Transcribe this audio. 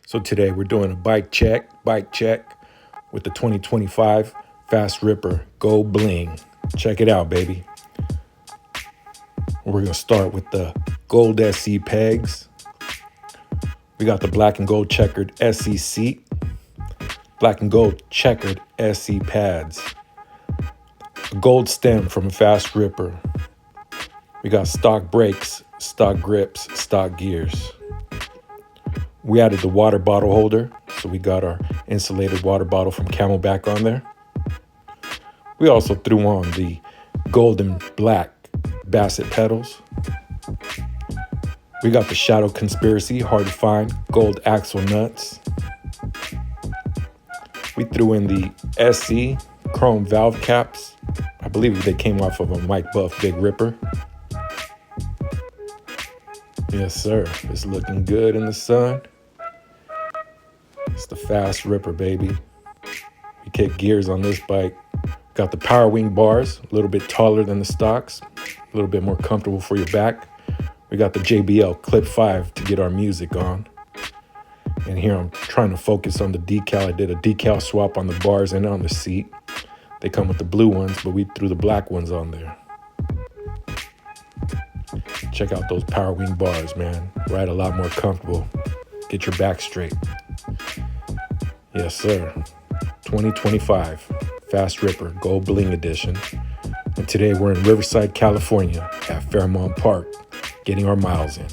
So today we're doing a bike check with the 2025 Fast Ripper Go Bling. Check it out, baby. We're gonna start with the gold SC pegs. We got the black and gold checkered SC seat, black and gold checkered SC pads, a gold stem from a Fast Ripper. We got stock brakes, stock grips, stock gears. We added the water bottle holder, so we got our insulated water bottle from Camelback on there. We also threw on the gold and black Bassett pedals. We got the Shadow Conspiracy hard to find gold axle nuts. We threw in the SC chrome valve caps. I believe they came off of a Mike Buff Big Ripper. Yes, sir. It's looking good in the sun. It's the Fast Ripper, baby. We kick gears on this bike. Got the Power Wing bars, a little bit taller than the stocks, a little bit more comfortable for your back. We got the JBL Clip 5 to get our music on. And here I'm trying to focus on the decal. I did a decal swap on the bars and on the seat. They come with the blue ones, but we threw the black ones on there. Check out those Power Wing bars, man. Ride a lot more comfortable. Get your back straight. Yes, sir. 2025 Fast Ripper Gold Bling Edition. And today we're in Riverside, California at Fairmont Park, getting our miles in.